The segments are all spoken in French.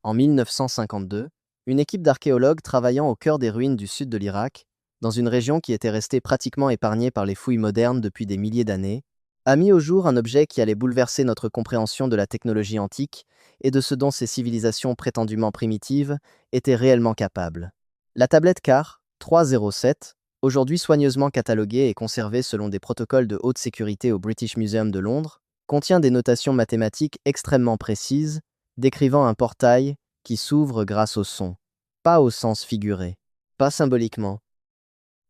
En 1952, une équipe d'archéologues travaillant au cœur des ruines du sud de l'Irak, dans une région qui était restée pratiquement épargnée par les fouilles modernes depuis des milliers d'années, a mis au jour un objet qui allait bouleverser notre compréhension de la technologie antique et de ce dont ces civilisations prétendument primitives étaient réellement capables. La tablette CAR 307, aujourd'hui soigneusement cataloguée et conservée selon des protocoles de haute sécurité au British Museum de Londres, contient des notations mathématiques extrêmement précises, décrivant un portail qui s'ouvre grâce au son, pas au sens figuré, pas symboliquement,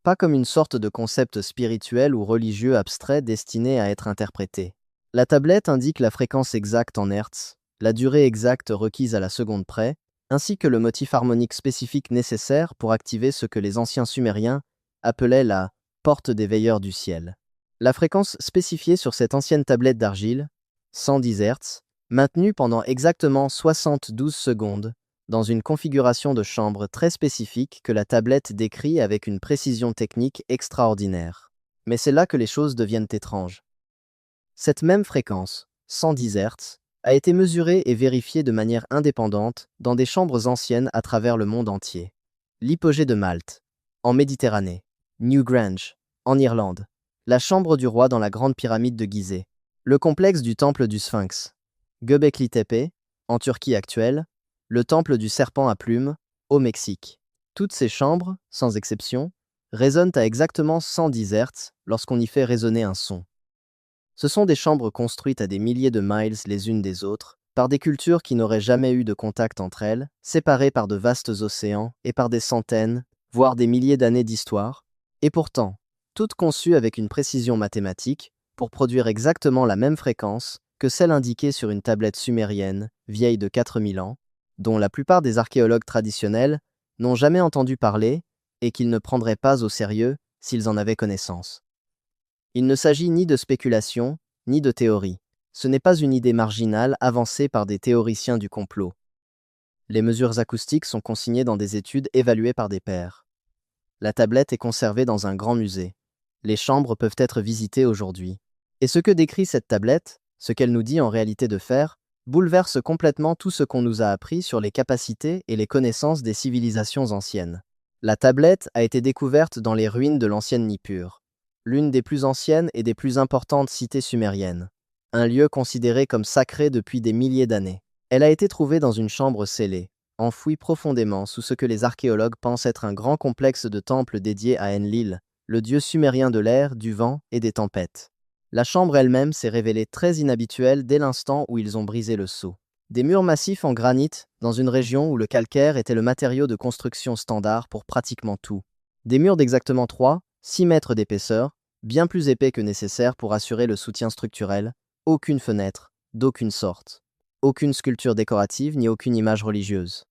pas comme une sorte de concept spirituel ou religieux abstrait destiné à être interprété. La tablette indique la fréquence exacte en hertz, la durée exacte requise à la seconde près, ainsi que le motif harmonique spécifique nécessaire pour activer ce que les anciens sumériens appelaient la porte des veilleurs du ciel. La fréquence spécifiée sur cette ancienne tablette d'argile, 110 Hz, maintenue pendant exactement 72 secondes, dans une configuration de chambre très spécifique que la tablette décrit avec une précision technique extraordinaire. Mais c'est là que les choses deviennent étranges. Cette même fréquence, 110 Hz, a été mesurée et vérifiée de manière indépendante dans des chambres anciennes à travers le monde entier. L'hypogée de Malte, en Méditerranée, Newgrange, en Irlande, la chambre du roi dans la grande pyramide de Gizeh, le complexe du temple du Sphinx, Göbekli Tepe, en Turquie actuelle, le temple du serpent à plumes, au Mexique. Toutes ces chambres, sans exception, résonnent à exactement 110 Hz lorsqu'on y fait résonner un son. Ce sont des chambres construites à des milliers de miles les unes des autres, par des cultures qui n'auraient jamais eu de contact entre elles, séparées par de vastes océans et par des centaines, voire des milliers d'années d'histoire, et pourtant, toutes conçues avec une précision mathématique pour produire exactement la même fréquence que celle indiquée sur une tablette sumérienne, vieille de 4000 ans, dont la plupart des archéologues traditionnels n'ont jamais entendu parler et qu'ils ne prendraient pas au sérieux s'ils en avaient connaissance. Il ne s'agit ni de spéculation, ni de théorie. Ce n'est pas une idée marginale avancée par des théoriciens du complot. Les mesures acoustiques sont consignées dans des études évaluées par des pairs. La tablette est conservée dans un grand musée. Les chambres peuvent être visitées aujourd'hui. Et ce que décrit cette tablette, ce qu'elle nous dit en réalité de faire, bouleverse complètement tout ce qu'on nous a appris sur les capacités et les connaissances des civilisations anciennes. La tablette a été découverte dans les ruines de l'ancienne Nippur, l'une des plus anciennes et des plus importantes cités sumériennes, un lieu considéré comme sacré depuis des milliers d'années. Elle a été trouvée dans une chambre scellée, enfouie profondément sous ce que les archéologues pensent être un grand complexe de temples dédié à Enlil, le dieu sumérien de l'air, du vent et des tempêtes. La chambre elle-même s'est révélée très inhabituelle dès l'instant où ils ont brisé le sceau. Des murs massifs en granit, dans une région où le calcaire était le matériau de construction standard pour pratiquement tout. Des murs d'exactement 3-6 mètres d'épaisseur, bien plus épais que nécessaire pour assurer le soutien structurel, aucune fenêtre, d'aucune sorte. Aucune sculpture décorative ni aucune image religieuse.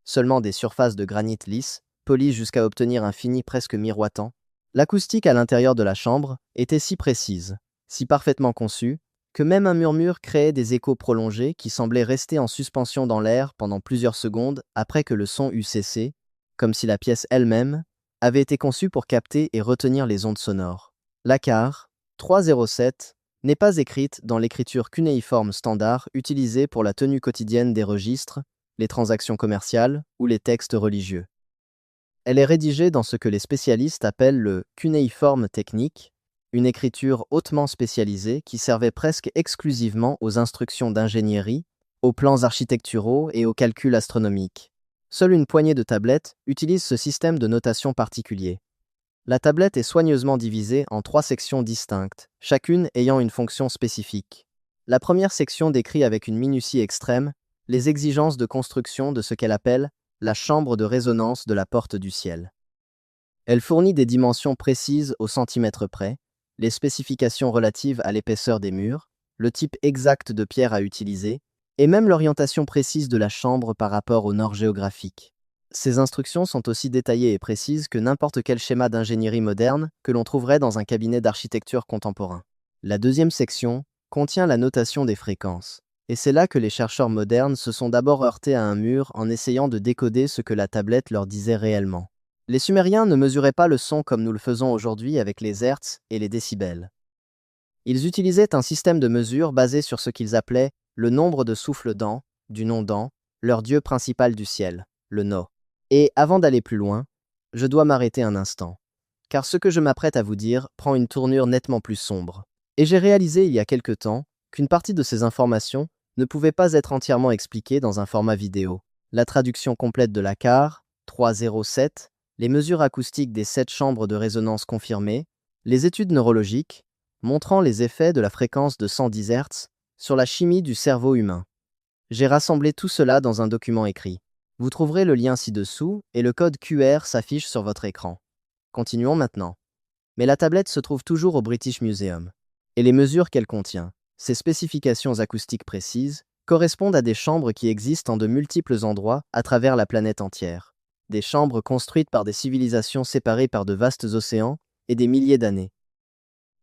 Seulement des surfaces de granit lisse, polies jusqu'à obtenir un fini presque miroitant. L'acoustique à l'intérieur de la chambre était si précise, si parfaitement conçue, que même un murmure créait des échos prolongés qui semblaient rester en suspension dans l'air pendant plusieurs secondes après que le son eut cessé, comme si la pièce elle-même avait été conçue pour capter et retenir les ondes sonores. La CAR 307 n'est pas écrite dans l'écriture cunéiforme standard utilisée pour la tenue quotidienne des registres, les transactions commerciales ou les textes religieux. Elle est rédigée dans ce que les spécialistes appellent le cunéiforme technique, une écriture hautement spécialisée qui servait presque exclusivement aux instructions d'ingénierie, aux plans architecturaux et aux calculs astronomiques. Seule une poignée de tablettes utilise ce système de notation particulier. La tablette est soigneusement divisée en 3 sections distinctes, chacune ayant une fonction spécifique. La première section décrit avec une minutie extrême les exigences de construction de ce qu'elle appelle la chambre de résonance de la porte du ciel. Elle fournit des dimensions précises au centimètre près, les spécifications relatives à l'épaisseur des murs, le type exact de pierre à utiliser, et même l'orientation précise de la chambre par rapport au nord géographique. Ces instructions sont aussi détaillées et précises que n'importe quel schéma d'ingénierie moderne que l'on trouverait dans un cabinet d'architecture contemporain. La deuxième section contient la notation des fréquences. Et c'est là que les chercheurs modernes se sont d'abord heurtés à un mur en essayant de décoder ce que la tablette leur disait réellement. Les Sumériens ne mesuraient pas le son comme nous le faisons aujourd'hui avec les hertz et les décibels. Ils utilisaient un système de mesure basé sur ce qu'ils appelaient le nombre de souffles d'An, du nom d'An, leur dieu principal du ciel, le No. Et avant d'aller plus loin, je dois m'arrêter un instant, car ce que je m'apprête à vous dire prend une tournure nettement plus sombre. Et j'ai réalisé il y a quelque temps qu'une partie de ces informations ne pouvait pas être entièrement expliquée dans un format vidéo. La traduction complète de la CAR 307, les mesures acoustiques des 7 chambres de résonance confirmées, les études neurologiques, montrant les effets de la fréquence de 110 Hz sur la chimie du cerveau humain. J'ai rassemblé tout cela dans un document écrit. Vous trouverez le lien ci-dessous et le code QR s'affiche sur votre écran. Continuons maintenant. Mais la tablette se trouve toujours au British Museum. Et les mesures qu'elle contient, ces spécifications acoustiques précises, correspondent à des chambres qui existent en de multiples endroits à travers la planète entière. Des chambres construites par des civilisations séparées par de vastes océans et des milliers d'années.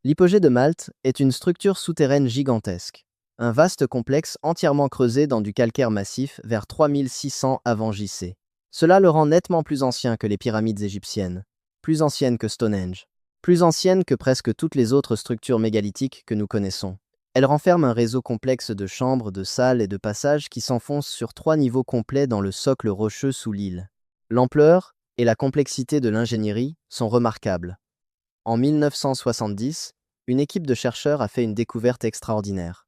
L'hypogée de Malte est une structure souterraine gigantesque. Un vaste complexe entièrement creusé dans du calcaire massif vers 3600 avant JC. Cela le rend nettement plus ancien que les pyramides égyptiennes, plus ancienne que Stonehenge, plus ancienne que presque toutes les autres structures mégalithiques que nous connaissons. Elle renferme un réseau complexe de chambres, de salles et de passages qui s'enfoncent sur 3 niveaux complets dans le socle rocheux sous l'île. L'ampleur et la complexité de l'ingénierie sont remarquables. En 1970, une équipe de chercheurs a fait une découverte extraordinaire.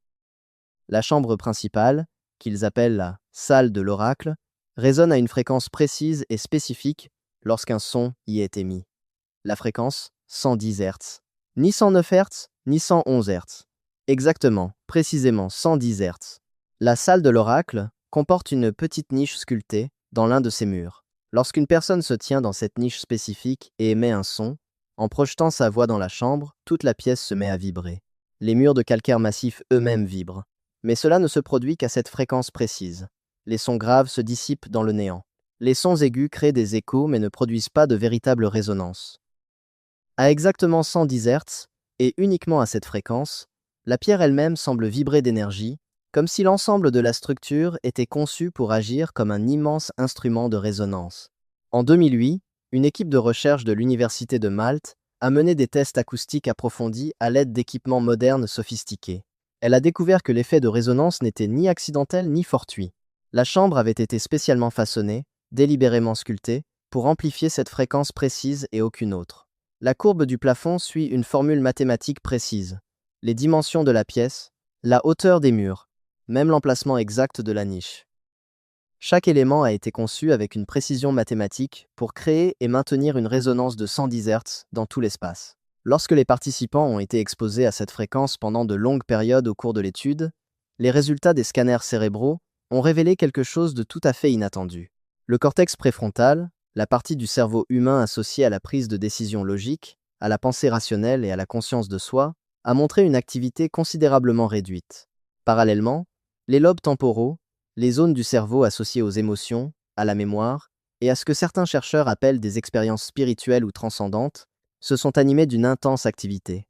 La chambre principale, qu'ils appellent la « salle de l'oracle », résonne à une fréquence précise et spécifique lorsqu'un son y est émis. La fréquence, 110 Hz. Ni 109 Hz, ni 111 Hz. Exactement, précisément 110 Hz. La salle de l'oracle comporte une petite niche sculptée dans l'un de ses murs. Lorsqu'une personne se tient dans cette niche spécifique et émet un son, en projetant sa voix dans la chambre, toute la pièce se met à vibrer. Les murs de calcaire massif eux-mêmes vibrent. Mais cela ne se produit qu'à cette fréquence précise. Les sons graves se dissipent dans le néant. Les sons aigus créent des échos mais ne produisent pas de véritable résonance. À exactement 110 Hz, et uniquement à cette fréquence, la pierre elle-même semble vibrer d'énergie, comme si l'ensemble de la structure était conçu pour agir comme un immense instrument de résonance. En 2008, une équipe de recherche de l'Université de Malte a mené des tests acoustiques approfondis à l'aide d'équipements modernes sophistiqués. Elle a découvert que l'effet de résonance n'était ni accidentel ni fortuit. La chambre avait été spécialement façonnée, délibérément sculptée, pour amplifier cette fréquence précise et aucune autre. La courbe du plafond suit une formule mathématique précise. Les dimensions de la pièce, la hauteur des murs, même l'emplacement exact de la niche. Chaque élément a été conçu avec une précision mathématique pour créer et maintenir une résonance de 110 Hz dans tout l'espace. Lorsque les participants ont été exposés à cette fréquence pendant de longues périodes au cours de l'étude, les résultats des scanners cérébraux ont révélé quelque chose de tout à fait inattendu. Le cortex préfrontal, la partie du cerveau humain associée à la prise de décision logique, à la pensée rationnelle et à la conscience de soi, a montré une activité considérablement réduite. Parallèlement, les lobes temporaux, les zones du cerveau associées aux émotions, à la mémoire, et à ce que certains chercheurs appellent des expériences spirituelles ou transcendantes, se sont animés d'une intense activité.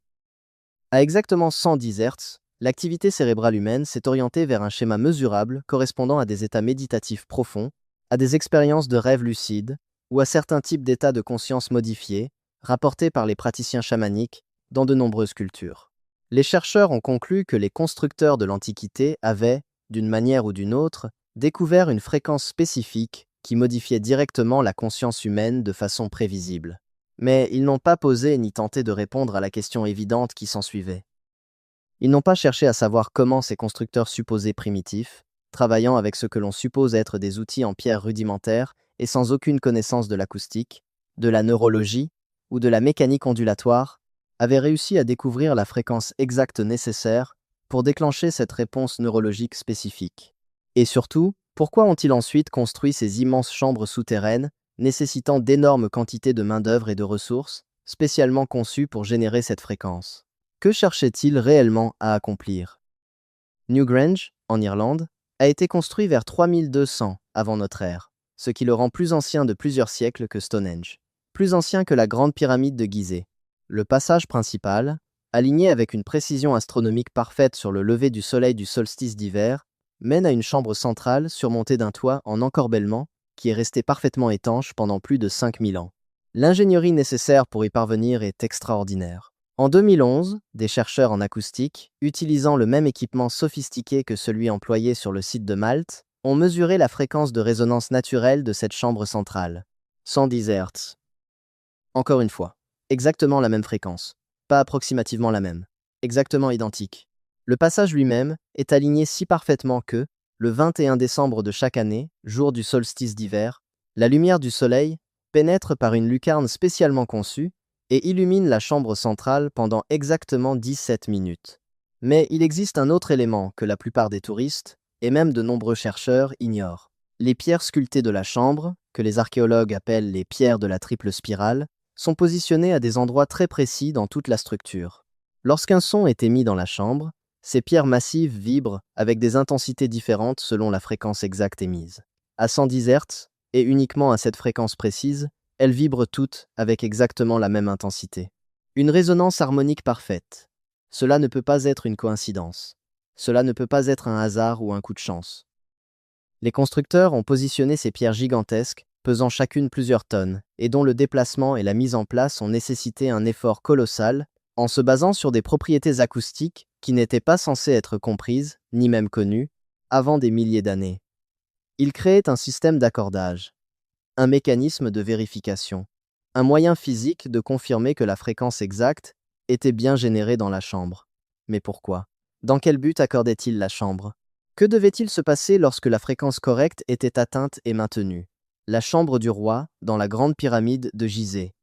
À exactement 110 Hz, l'activité cérébrale humaine s'est orientée vers un schéma mesurable correspondant à des états méditatifs profonds, à des expériences de rêve lucide ou à certains types d'états de conscience modifiés, rapportés par les praticiens chamaniques dans de nombreuses cultures. Les chercheurs ont conclu que les constructeurs de l'Antiquité avaient, d'une manière ou d'une autre, découvert une fréquence spécifique qui modifiait directement la conscience humaine de façon prévisible. Mais ils n'ont pas posé ni tenté de répondre à la question évidente qui s'ensuivait. Ils n'ont pas cherché à savoir comment ces constructeurs supposés primitifs, travaillant avec ce que l'on suppose être des outils en pierre rudimentaires et sans aucune connaissance de l'acoustique, de la neurologie ou de la mécanique ondulatoire, avaient réussi à découvrir la fréquence exacte nécessaire pour déclencher cette réponse neurologique spécifique. Et surtout, pourquoi ont-ils ensuite construit ces immenses chambres souterraines nécessitant d'énormes quantités de main-d'œuvre et de ressources, spécialement conçues pour générer cette fréquence? Que cherchaient-ils réellement à accomplir? Newgrange, en Irlande, a été construit vers 3200 avant notre ère, ce qui le rend plus ancien de plusieurs siècles que Stonehenge, plus ancien que la grande pyramide de Gizeh. Le passage principal, aligné avec une précision astronomique parfaite sur le lever du soleil du solstice d'hiver, mène à une chambre centrale surmontée d'un toit en encorbellement qui est resté parfaitement étanche pendant plus de 5000 ans. L'ingénierie nécessaire pour y parvenir est extraordinaire. En 2011, des chercheurs en acoustique, utilisant le même équipement sophistiqué que celui employé sur le site de Malte, ont mesuré la fréquence de résonance naturelle de cette chambre centrale. 110 Hz. Encore une fois, exactement la même fréquence. Pas approximativement la même. Exactement identique. Le passage lui-même est aligné si parfaitement que, le 21 décembre de chaque année, jour du solstice d'hiver, la lumière du soleil pénètre par une lucarne spécialement conçue et illumine la chambre centrale pendant exactement 17 minutes. Mais il existe un autre élément que la plupart des touristes, et même de nombreux chercheurs, ignorent. Les pierres sculptées de la chambre, que les archéologues appellent les pierres de la triple spirale, sont positionnées à des endroits très précis dans toute la structure. Lorsqu'un son est émis dans la chambre, ces pierres massives vibrent avec des intensités différentes selon la fréquence exacte émise. À 110 Hz, et uniquement à cette fréquence précise, elles vibrent toutes avec exactement la même intensité. Une résonance harmonique parfaite. Cela ne peut pas être une coïncidence. Cela ne peut pas être un hasard ou un coup de chance. Les constructeurs ont positionné ces pierres gigantesques, pesant chacune plusieurs tonnes, et dont le déplacement et la mise en place ont nécessité un effort colossal, en se basant sur des propriétés acoustiques qui n'étaient pas censées être comprises, ni même connues, avant des milliers d'années. Ils créaient un système d'accordage, un mécanisme de vérification, un moyen physique de confirmer que la fréquence exacte était bien générée dans la chambre. Mais pourquoi? Dans quel but accordait-il la chambre? Que devait-il se passer lorsque la fréquence correcte était atteinte et maintenue? La chambre du roi, dans la grande pyramide de Gizeh.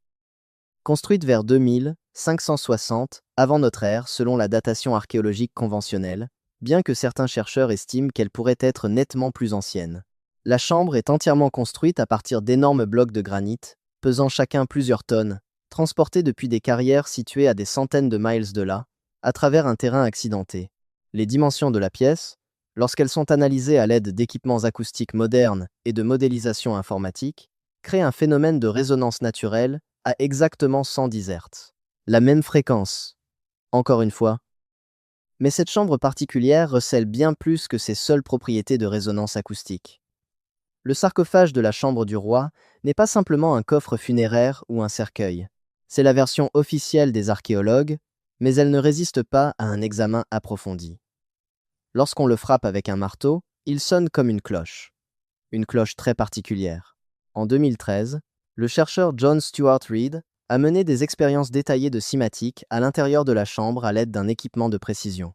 Construite vers 2560 avant notre ère selon la datation archéologique conventionnelle, bien que certains chercheurs estiment qu'elle pourrait être nettement plus ancienne. La chambre est entièrement construite à partir d'énormes blocs de granit, pesant chacun plusieurs tonnes, transportés depuis des carrières situées à des centaines de miles de là, à travers un terrain accidenté. Les dimensions de la pièce, lorsqu'elles sont analysées à l'aide d'équipements acoustiques modernes et de modélisation informatique, créent un phénomène de résonance naturelle à exactement 110 Hz. La même fréquence. Encore une fois. Mais cette chambre particulière recèle bien plus que ses seules propriétés de résonance acoustique. Le sarcophage de la chambre du roi n'est pas simplement un coffre funéraire ou un cercueil. C'est la version officielle des archéologues, mais elle ne résiste pas à un examen approfondi. Lorsqu'on le frappe avec un marteau, il sonne comme une cloche très particulière. En 2013, le chercheur John Stuart Reid a mené des expériences détaillées de cimatique à l'intérieur de la chambre à l'aide d'un équipement de précision.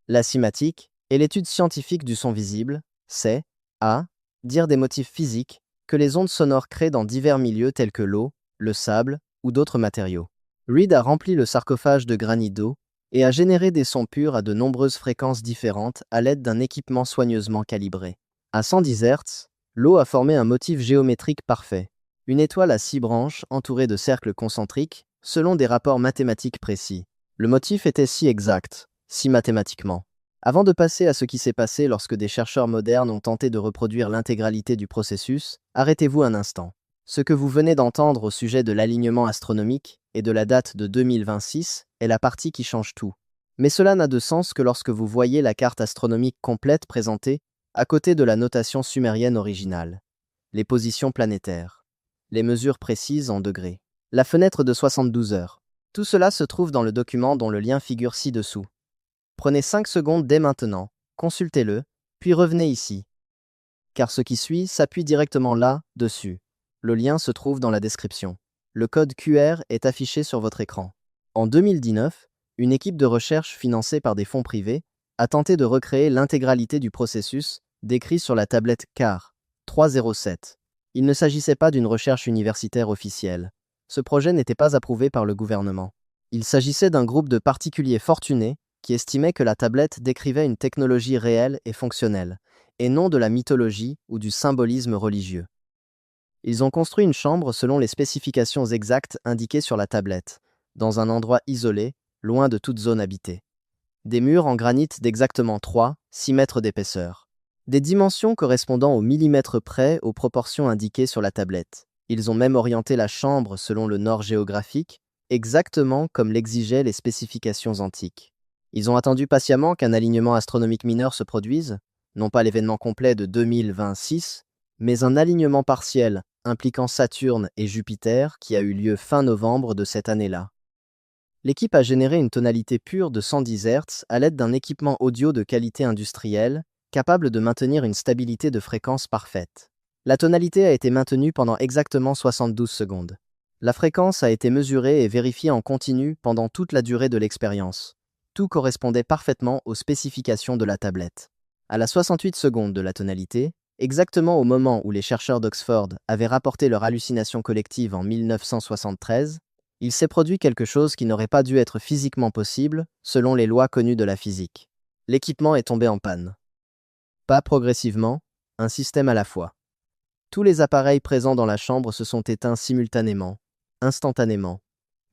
La cimatique est l'étude scientifique du son visible, c'est, à dire des motifs physiques que les ondes sonores créent dans divers milieux tels que l'eau, le sable ou d'autres matériaux. Reid a rempli le sarcophage de granit d'eau et a généré des sons purs à de nombreuses fréquences différentes à l'aide d'un équipement soigneusement calibré. À 110 Hz, l'eau a formé un motif géométrique parfait, une étoile à 6 branches entourée de cercles concentriques, selon des rapports mathématiques précis. Le motif était si exact, si mathématiquement. Avant de passer à ce qui s'est passé lorsque des chercheurs modernes ont tenté de reproduire l'intégralité du processus, arrêtez-vous un instant. Ce que vous venez d'entendre au sujet de l'alignement astronomique et de la date de 2026 est la partie qui change tout. Mais cela n'a de sens que lorsque vous voyez la carte astronomique complète présentée à côté de la notation sumérienne originale. Les positions planétaires. Les mesures précises en degrés. La fenêtre de 72 heures. Tout cela se trouve dans le document dont le lien figure ci-dessous. Prenez 5 secondes dès maintenant, consultez-le, puis revenez ici. Car ce qui suit s'appuie directement là, dessus. Le lien se trouve dans la description. Le code QR est affiché sur votre écran. En 2019, une équipe de recherche financée par des fonds privés a tenté de recréer l'intégralité du processus décrit sur la tablette CAR 307. Il ne s'agissait pas d'une recherche universitaire officielle. Ce projet n'était pas approuvé par le gouvernement. Il s'agissait d'un groupe de particuliers fortunés qui estimaient que la tablette décrivait une technologie réelle et fonctionnelle, et non de la mythologie ou du symbolisme religieux. Ils ont construit une chambre selon les spécifications exactes indiquées sur la tablette, dans un endroit isolé, loin de toute zone habitée. Des murs en granit d'exactement 3-6 mètres d'épaisseur. Des dimensions correspondant au millimètre près aux proportions indiquées sur la tablette. Ils ont même orienté la chambre selon le nord géographique, exactement comme l'exigeaient les spécifications antiques. Ils ont attendu patiemment qu'un alignement astronomique mineur se produise, non pas l'événement complet de 2026, mais un alignement partiel impliquant Saturne et Jupiter qui a eu lieu fin novembre de cette année-là. L'équipe a généré une tonalité pure de 110 Hz à l'aide d'un équipement audio de qualité industrielle capable de maintenir une stabilité de fréquence parfaite. La tonalité a été maintenue pendant exactement 72 secondes. La fréquence a été mesurée et vérifiée en continu pendant toute la durée de l'expérience. Tout correspondait parfaitement aux spécifications de la tablette. À la 68 secondes de la tonalité, exactement au moment où les chercheurs d'Oxford avaient rapporté leur hallucination collective en 1973, il s'est produit quelque chose qui n'aurait pas dû être physiquement possible, selon les lois connues de la physique. L'équipement est tombé en panne. Pas progressivement, un système à la fois. Tous les appareils présents dans la chambre se sont éteints simultanément, instantanément.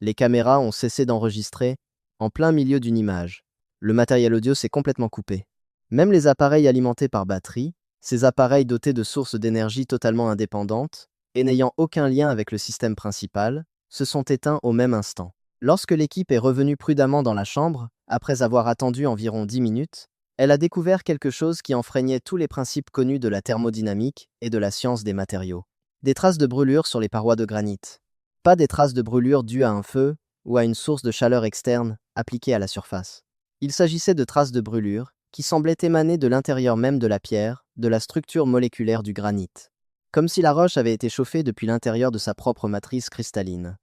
Les caméras ont cessé d'enregistrer, en plein milieu d'une image. Le matériel audio s'est complètement coupé. Même les appareils alimentés par batterie, ces appareils dotés de sources d'énergie totalement indépendantes, et n'ayant aucun lien avec le système principal, se sont éteints au même instant. Lorsque l'équipe est revenue prudemment dans la chambre, après avoir attendu environ 10 minutes, elle a découvert quelque chose qui enfreignait tous les principes connus de la thermodynamique et de la science des matériaux. Des traces de brûlure sur les parois de granit. Pas des traces de brûlure dues à un feu ou à une source de chaleur externe appliquée à la surface. Il s'agissait de traces de brûlure qui semblaient émaner de l'intérieur même de la pierre, de la structure moléculaire du granit. Comme si la roche avait été chauffée depuis l'intérieur de sa propre matrice cristalline.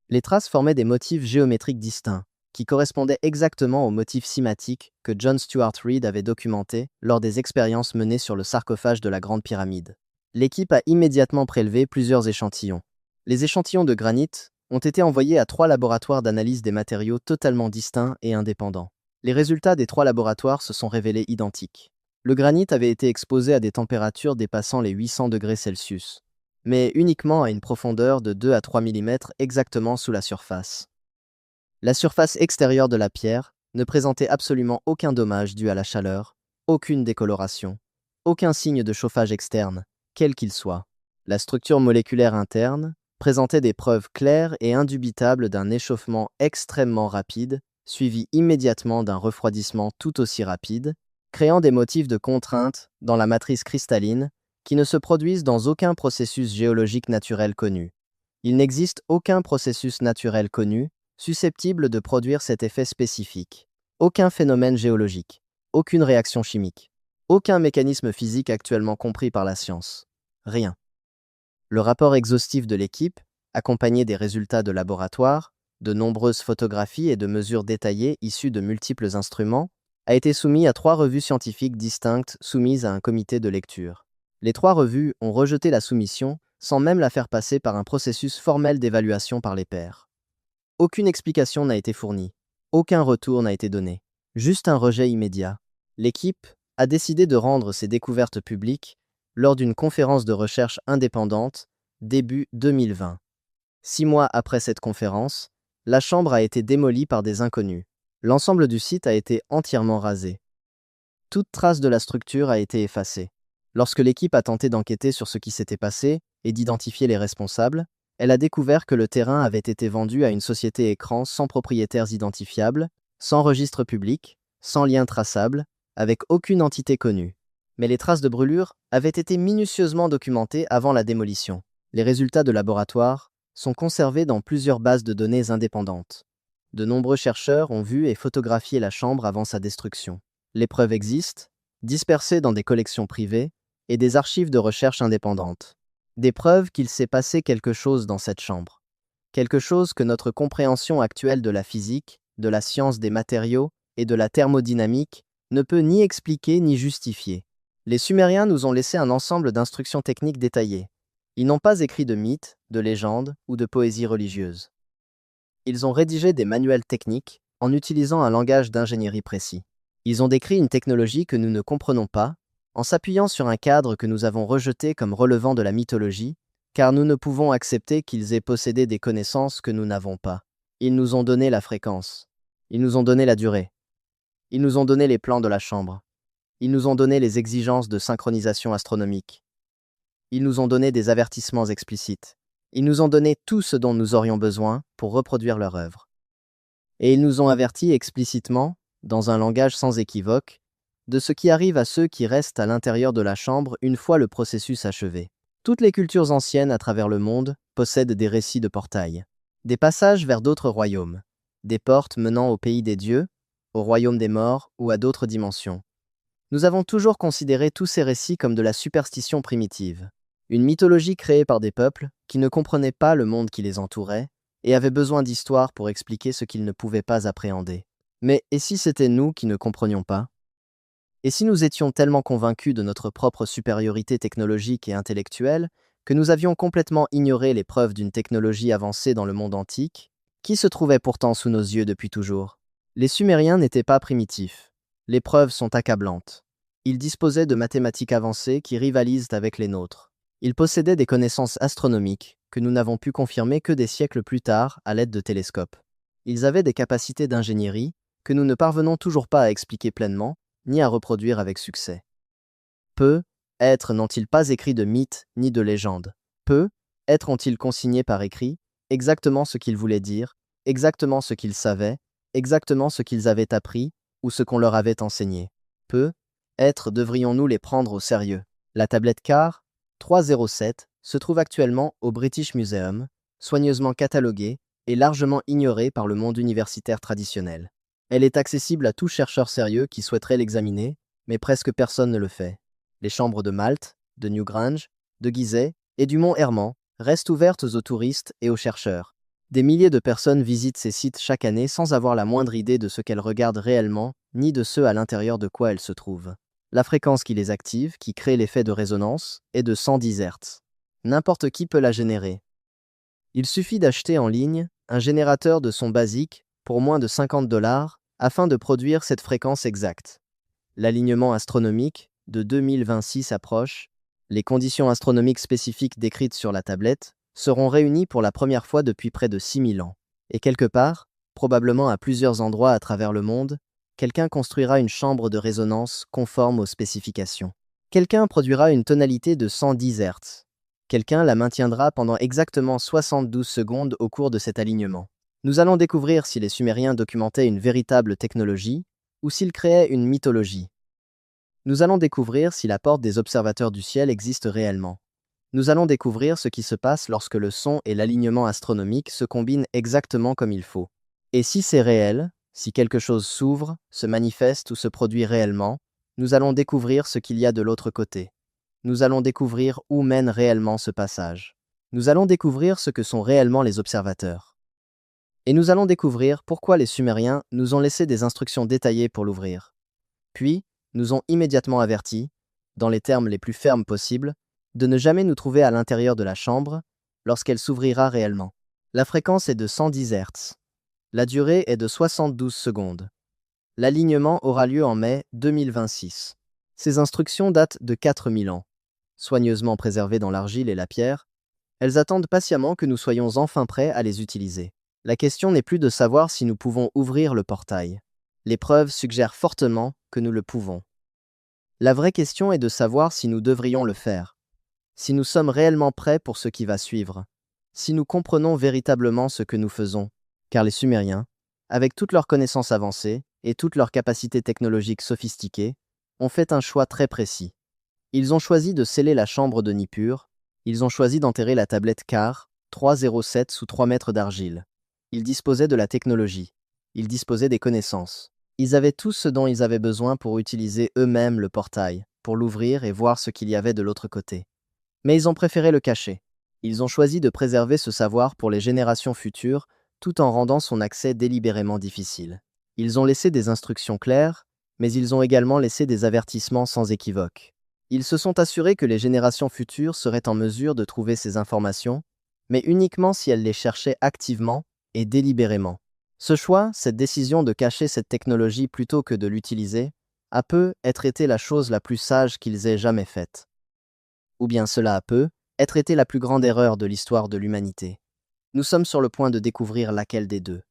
Les traces formaient des motifs géométriques distincts, qui correspondaient exactement aux motifs cymatiques que John Stuart Reid avait documentés lors des expériences menées sur le sarcophage de la Grande Pyramide. L'équipe a immédiatement prélevé plusieurs échantillons. Les échantillons de granit ont été envoyés à 3 laboratoires d'analyse des matériaux totalement distincts et indépendants. Les résultats des 3 laboratoires se sont révélés identiques. Le granit avait été exposé à des températures dépassant les 800 degrés Celsius, mais uniquement à une profondeur de 2 à 3 mm exactement sous la surface. La surface extérieure de la pierre ne présentait absolument aucun dommage dû à la chaleur, aucune décoloration, aucun signe de chauffage externe, quel qu'il soit. La structure moléculaire interne présentait des preuves claires et indubitables d'un échauffement extrêmement rapide, suivi immédiatement d'un refroidissement tout aussi rapide, créant des motifs de contrainte dans la matrice cristalline qui ne se produisent dans aucun processus géologique naturel connu. Il n'existe aucun processus naturel connu susceptible de produire cet effet spécifique. Aucun phénomène géologique, aucune réaction chimique, aucun mécanisme physique actuellement compris par la science. Rien. Le rapport exhaustif de l'équipe, accompagné des résultats de laboratoire, de nombreuses photographies et de mesures détaillées issues de multiples instruments, a été soumis à 3 revues scientifiques distinctes soumises à un comité de lecture. Les 3 revues ont rejeté la soumission sans même la faire passer par un processus formel d'évaluation par les pairs. Aucune explication n'a été fournie, aucun retour n'a été donné, juste un rejet immédiat. L'équipe a décidé de rendre ses découvertes publiques lors d'une conférence de recherche indépendante début 2020. 6 mois après cette conférence, la chambre a été démolie par des inconnus. L'ensemble du site a été entièrement rasé. Toute trace de la structure a été effacée. Lorsque l'équipe a tenté d'enquêter sur ce qui s'était passé et d'identifier les responsables, elle a découvert que le terrain avait été vendu à une société écran sans propriétaires identifiables, sans registre public, sans lien traçable, avec aucune entité connue. Mais les traces de brûlure avaient été minutieusement documentées avant la démolition. Les résultats de laboratoire sont conservés dans plusieurs bases de données indépendantes. De nombreux chercheurs ont vu et photographié la chambre avant sa destruction. Les preuves existent, dispersées dans des collections privées et des archives de recherche indépendantes. Des preuves qu'il s'est passé quelque chose dans cette chambre. Quelque chose que notre compréhension actuelle de la physique, de la science des matériaux et de la thermodynamique ne peut ni expliquer ni justifier. Les Sumériens nous ont laissé un ensemble d'instructions techniques détaillées. Ils n'ont pas écrit de mythes, de légendes ou de poésie religieuse. Ils ont rédigé des manuels techniques en utilisant un langage d'ingénierie précis. Ils ont décrit une technologie que nous ne comprenons pas, en s'appuyant sur un cadre que nous avons rejeté comme relevant de la mythologie, car nous ne pouvons accepter qu'ils aient possédé des connaissances que nous n'avons pas. Ils nous ont donné la fréquence. Ils nous ont donné la durée. Ils nous ont donné les plans de la chambre. Ils nous ont donné les exigences de synchronisation astronomique. Ils nous ont donné des avertissements explicites. Ils nous ont donné tout ce dont nous aurions besoin pour reproduire leur œuvre. Et ils nous ont avertis explicitement, dans un langage sans équivoque, de ce qui arrive à ceux qui restent à l'intérieur de la chambre une fois le processus achevé. Toutes les cultures anciennes à travers le monde possèdent des récits de portails, des passages vers d'autres royaumes, des portes menant au pays des dieux, au royaume des morts ou à d'autres dimensions. Nous avons toujours considéré tous ces récits comme de la superstition primitive, une mythologie créée par des peuples qui ne comprenaient pas le monde qui les entourait et avaient besoin d'histoires pour expliquer ce qu'ils ne pouvaient pas appréhender. Mais et si c'était nous qui ne comprenions pas? Et si nous étions tellement convaincus de notre propre supériorité technologique et intellectuelle que nous avions complètement ignoré les preuves d'une technologie avancée dans le monde antique, qui se trouvait pourtant sous nos yeux depuis toujours? Les Sumériens n'étaient pas primitifs. Les preuves sont accablantes. Ils disposaient de mathématiques avancées qui rivalisent avec les nôtres. Ils possédaient des connaissances astronomiques que nous n'avons pu confirmer que des siècles plus tard à l'aide de télescopes. Ils avaient des capacités d'ingénierie que nous ne parvenons toujours pas à expliquer pleinement, ni à reproduire avec succès. Peu, êtres n'ont-ils pas écrit de mythes ni de légendes. Peu, êtres ont-ils consigné par écrit exactement ce qu'ils voulaient dire, exactement ce qu'ils savaient, exactement ce qu'ils avaient appris ou ce qu'on leur avait enseigné. Peu, êtres devrions-nous les prendre au sérieux. La tablette CAR 307 se trouve actuellement au British Museum, soigneusement cataloguée et largement ignorée par le monde universitaire traditionnel. Elle est accessible à tout chercheur sérieux qui souhaiterait l'examiner, mais presque personne ne le fait. Les chambres de Malte, de Newgrange, de Gizeh et du Mont Herman restent ouvertes aux touristes et aux chercheurs. Des milliers de personnes visitent ces sites chaque année sans avoir la moindre idée de ce qu'elles regardent réellement, ni de ce à l'intérieur de quoi elles se trouvent. La fréquence qui les active, qui crée l'effet de résonance, est de 110 Hz. N'importe qui peut la générer. Il suffit d'acheter en ligne un générateur de son basique pour moins de 50 $ afin de produire cette fréquence exacte. L'alignement astronomique de 2026 approche. Les conditions astronomiques spécifiques décrites sur la tablette seront réunies pour la première fois depuis près de 6000 ans. Et quelque part, probablement à plusieurs endroits à travers le monde, quelqu'un construira une chambre de résonance conforme aux spécifications. Quelqu'un produira une tonalité de 110 Hz. Quelqu'un la maintiendra pendant exactement 72 secondes au cours de cet alignement. Nous allons découvrir si les Sumériens documentaient une véritable technologie ou s'ils créaient une mythologie. Nous allons découvrir si la porte des observateurs du ciel existe réellement. Nous allons découvrir ce qui se passe lorsque le son et l'alignement astronomique se combinent exactement comme il faut. Et si c'est réel, si quelque chose s'ouvre, se manifeste ou se produit réellement, nous allons découvrir ce qu'il y a de l'autre côté. Nous allons découvrir où mène réellement ce passage. Nous allons découvrir ce que sont réellement les observateurs. Et nous allons découvrir pourquoi les Sumériens nous ont laissé des instructions détaillées pour l'ouvrir. Puis, nous ont immédiatement avertis, dans les termes les plus fermes possibles, de ne jamais nous trouver à l'intérieur de la chambre lorsqu'elle s'ouvrira réellement. La fréquence est de 110 Hz. La durée est de 72 secondes. L'alignement aura lieu en mai 2026. Ces instructions datent de 4000 ans. Soigneusement préservées dans l'argile et la pierre, elles attendent patiemment que nous soyons enfin prêts à les utiliser. La question n'est plus de savoir si nous pouvons ouvrir le portail. Les preuves suggèrent fortement que nous le pouvons. La vraie question est de savoir si nous devrions le faire, si nous sommes réellement prêts pour ce qui va suivre, si nous comprenons véritablement ce que nous faisons, car les Sumériens, avec toutes leurs connaissances avancées et toutes leurs capacités technologiques sophistiquées, ont fait un choix très précis. Ils ont choisi de sceller la chambre de Nippur, ils ont choisi d'enterrer la tablette CAR 307 sous 3 mètres d'argile. Ils disposaient de la technologie, ils disposaient des connaissances. Ils avaient tout ce dont ils avaient besoin pour utiliser eux-mêmes le portail, pour l'ouvrir et voir ce qu'il y avait de l'autre côté. Mais ils ont préféré le cacher. Ils ont choisi de préserver ce savoir pour les générations futures, tout en rendant son accès délibérément difficile. Ils ont laissé des instructions claires, mais ils ont également laissé des avertissements sans équivoque. Ils se sont assurés que les générations futures seraient en mesure de trouver ces informations, mais uniquement si elles les cherchaient activement et délibérément. Ce choix, cette décision de cacher cette technologie plutôt que de l'utiliser, a peut être été la chose la plus sage qu'ils aient jamais faite. Ou bien cela a peut être été la plus grande erreur de l'histoire de l'humanité. Nous sommes sur le point de découvrir laquelle des deux.